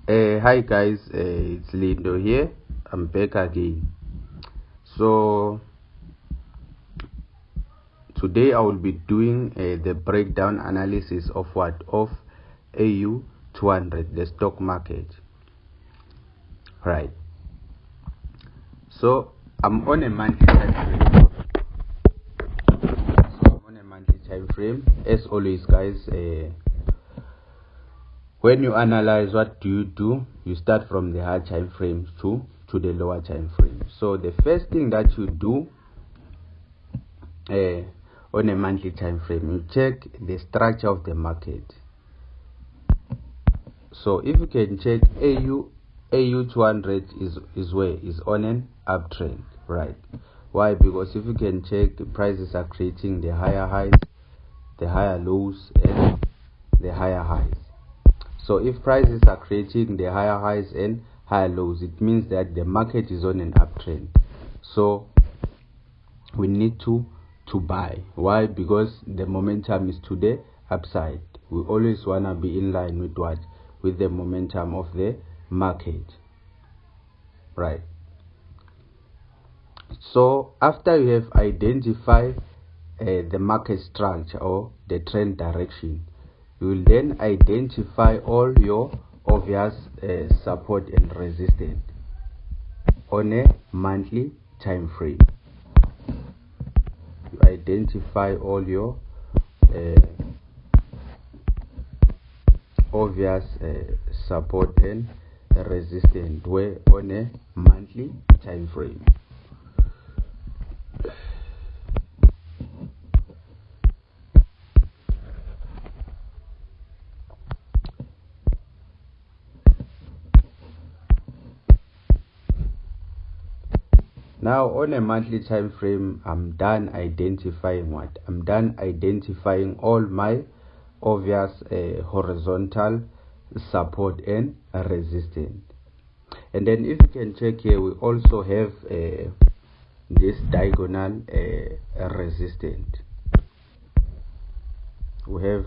Hi guys, it's Lindo here. I'm back again. So today I will be doing the breakdown analysis of AU200, the stock market. Right. So I'm on a monthly time frame. As always, guys. When you analyze, what do? You start from the high time frame to the lower time frame. So the first thing that you do on a monthly time frame, you check the structure of the market. So if you can check AU200 is on an uptrend, right? Why? Because if you can check, the prices are creating the higher highs, the higher lows, and the higher highs. So if prices are creating the higher highs and higher lows, it means that the market is on an uptrend. So we need to buy. Why? Because the momentum is to the upside. We always want to be in line with what? With the momentum of the market. Right. So after you have identified the market structure or the trend direction, you will then identify all your obvious support and resistance on a monthly time frame. You identify all your obvious support and resistance on a monthly time frame. Now on a monthly time frame, I'm done identifying what? I'm done identifying all my obvious horizontal support and resistance. And then if you can check here, we also have this diagonal resistance. We have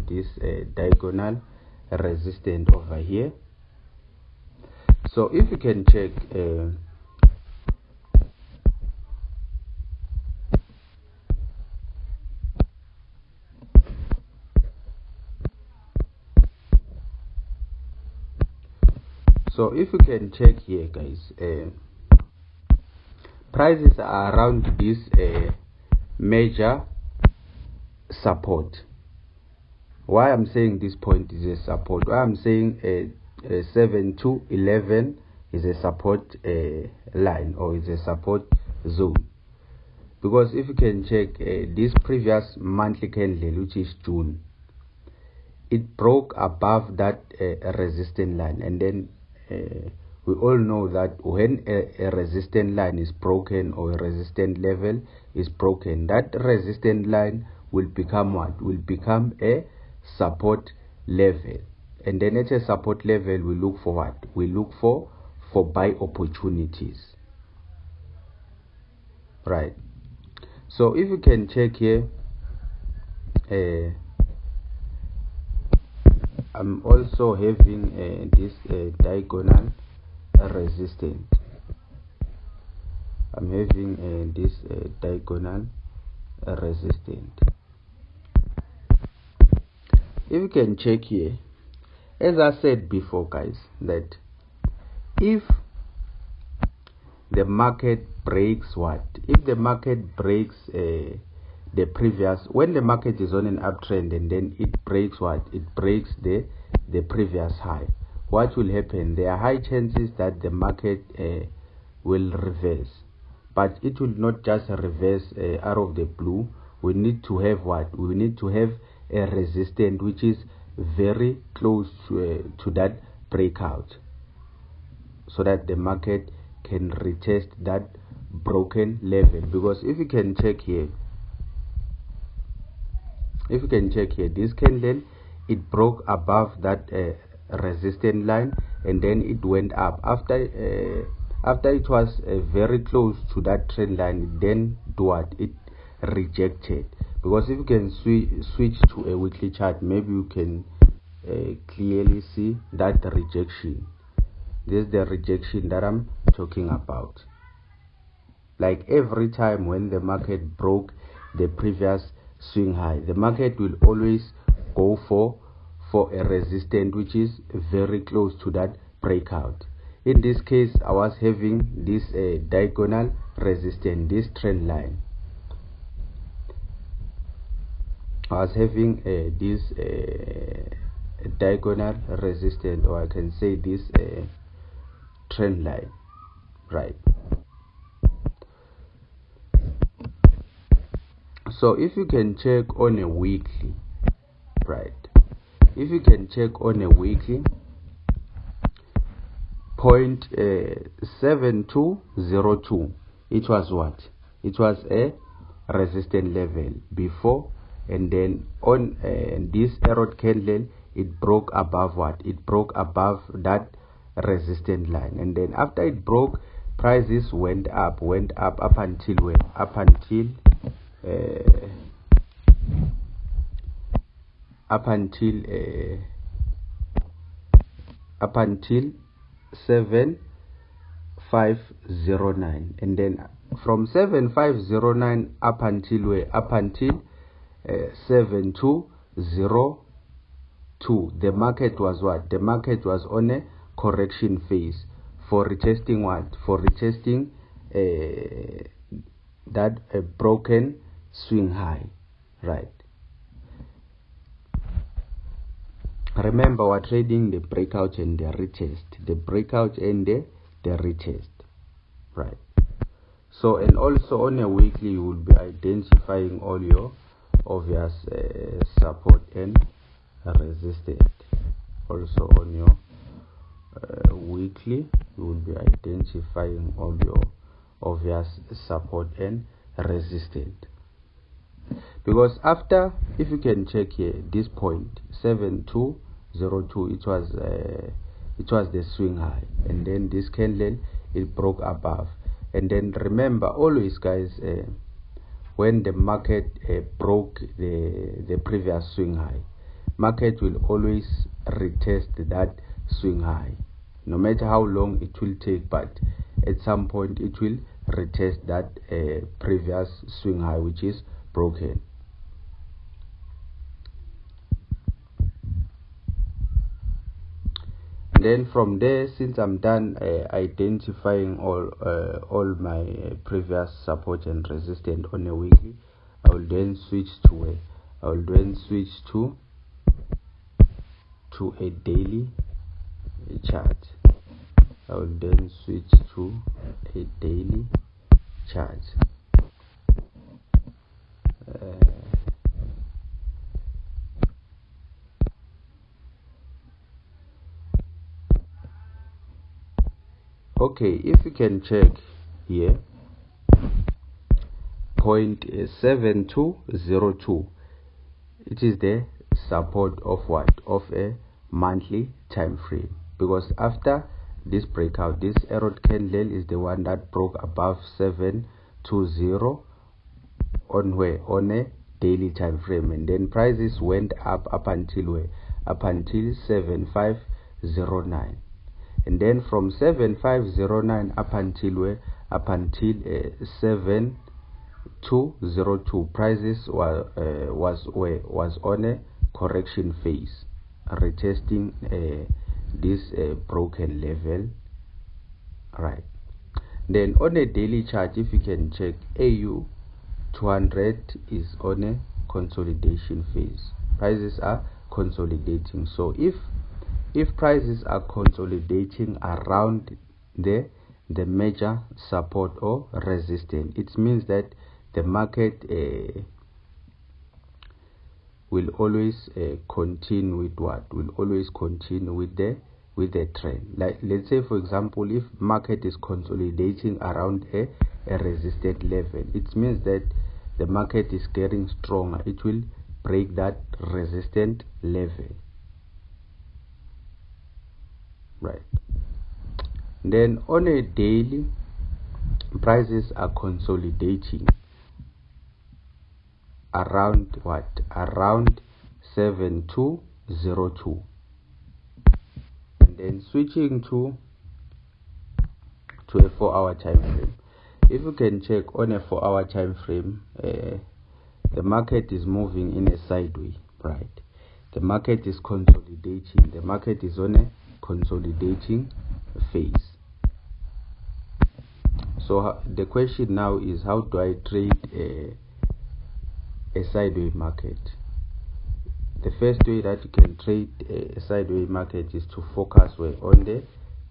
this diagonal resistance over here. So if you can check here, guys, prices are around this major support. Why I'm saying this point is a support? Why I'm saying 7 to 11 is a support line, or is a support zone? Because if you can check this previous monthly candle, which is June, it broke above that resistance line, and then we all know that when a resistance line is broken, or a resistance level is broken, that resistance line will become what? Will become a support level. And then at a support level, we look for what? We look for buy opportunities. Right. So if you can check here, I'm also having this diagonal resistance. I'm having this diagonal resistance. If you can check here, as I said before, guys, that if the market breaks what? If the market breaks the previous, when the market is on an uptrend and then it breaks what? It breaks the previous high. What will happen? There are high chances that the market will reverse, but it will not just reverse out of the blue. We need to have what? We need to have a resistance which is very close to that breakout, so that the market can retest that broken level. Because if you can check here, this candle, it broke above that resistance line, and then it went up. After it was very close to that trend line, then do what? It rejected. Because if you can switch to a weekly chart, maybe you can clearly see that rejection. This is the rejection that I'm talking about. Like every time when the market broke the previous swing high, the market will always go for a resistance which is very close to that breakout. In this case, I was having this diagonal resistance, this trend line. I was having this diagonal resistance, or I can say this trend line, right? So if you can check on a weekly, right, if you can check on a weekly, 0.7202, it was what? It was a resistance level before, and then on this arrow candle, it broke above what? It broke above that resistance line, and then after it broke, prices went up until where? Up until 7509, and then from 7509 up until where? Up until 7202, the market was what? The market was on a correction phase for retesting what? For retesting that broken swing high, right? Remember, we're trading the breakout and the retest, the breakout and the retest, right? So, and also on a weekly, you will be identifying all your obvious support and resistance. Also on your weekly, you will be identifying all your obvious support and resistance. Because after, if you can check here, this point 7202, it was the swing high, and then this candle, it broke above. And then remember always, guys, when the market broke the previous swing high, market will always retest that swing high, no matter how long it will take, but at some point it will retest that previous swing high which is broken. Then from there, since I'm done identifying all my previous support and resistance on a weekly, I will then switch to where? I will then switch to a daily chart. I will then switch to a daily chart. Okay, if you can check here, 0.7202, it is the support of what? Of a monthly time frame, because after this breakout, this arrow candle is the one that broke above 720 on where? On a daily time frame, and then prices went up until where? Up until 7509. And then from 7509 up until where? Up until 7202, prices was on a correction phase, retesting this broken level, right? Then on a daily chart, if you can check, AU200 is on a consolidation phase. Prices are consolidating. So if prices are consolidating around the major support or resistance, it means that the market will always continue with what? Will always continue with the trend. Like, let's say for example, if market is consolidating around a resistance level, it means that the market is getting stronger. It will break that resistance level, right? Then on a daily, prices are consolidating around what? Around 7202. then switching to a 4-hour time frame. If you can check on a 4-hour time frame, the market is moving in a sideways, right? The market is consolidating. The market is on a consolidating phase. So the question now is, how do I trade a sideways market? The first way that you can trade a sideways market is to focus on the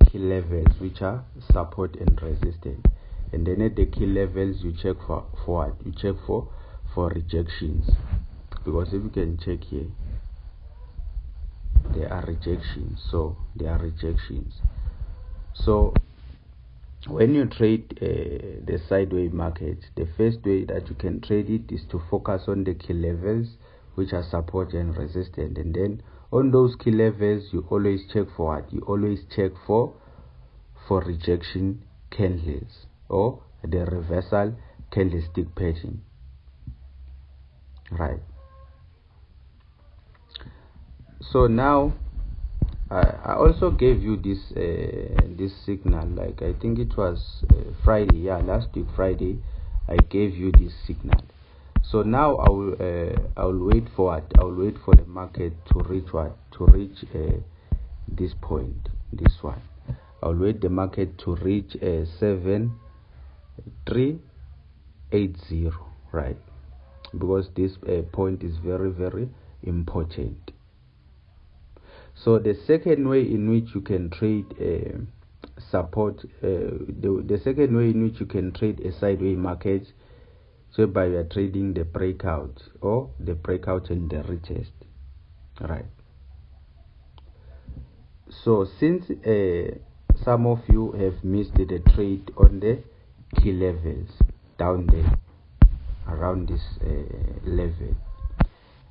key levels, which are support and resistance. And then at the key levels, you check for what? You check for rejections. Because if you can check here, there are rejections. So there are rejections. So when you trade the sideways market, the first way that you can trade it is to focus on the key levels, which are support and resistance. And then on those key levels, you always check for what? You always check for rejection candles or the reversal candlestick pattern, right? So now I also gave you this this signal, like I think it was Friday, yeah, last week Friday I gave you this signal. So now I will wait for what? I will wait for the market to reach what? To reach this point, this one. I will wait the market to reach 7380, right? Because this point is very, very important. So the second way in which you can trade support, the second way in which you can trade a sideways market, so by you are trading the breakout or the breakout and the retest, right? So since some of you have missed the trade on the key levels down there around this level,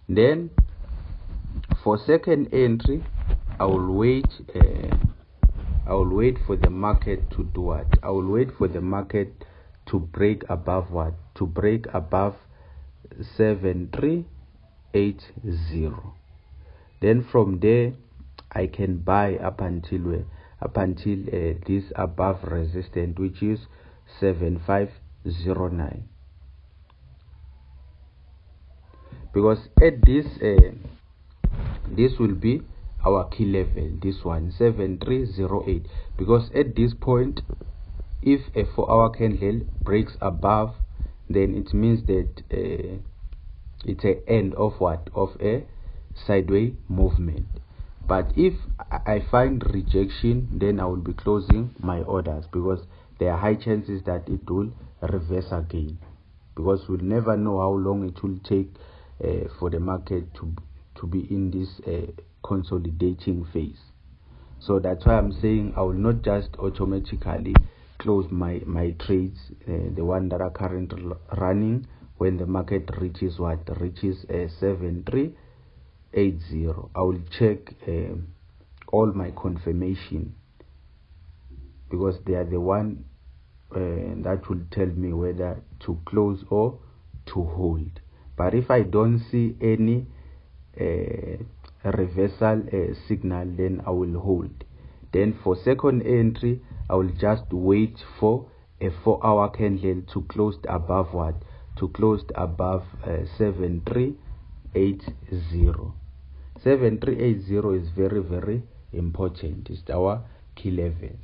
then for second entry, I will wait for the market to do what? I will wait for the market to break above what? To break above 7380. Then from there I can buy up until this above resistance, which is 7509. Because at this this will be our key level, this one 7308. Because at this point, if a 4-hour candle breaks above, then it means that it's an end of what? Of a sideways movement. But if I find rejection, then I will be closing my orders, because there are high chances that it will reverse again, because we'll never know how long it will take for the market to be in this consolidating phase. So that's why I'm saying I will not just automatically close my trades, the one that are currently running, when the market reaches what? Reaches 7380. I will check all my confirmation, because they are the one that will tell me whether to close or to hold. But if I don't see any reversal signal, then I will hold. Then for second entry, I will just wait for a 4-hour candle to close above what? To close above 7380. 7380 is very, very important. It's our key levels.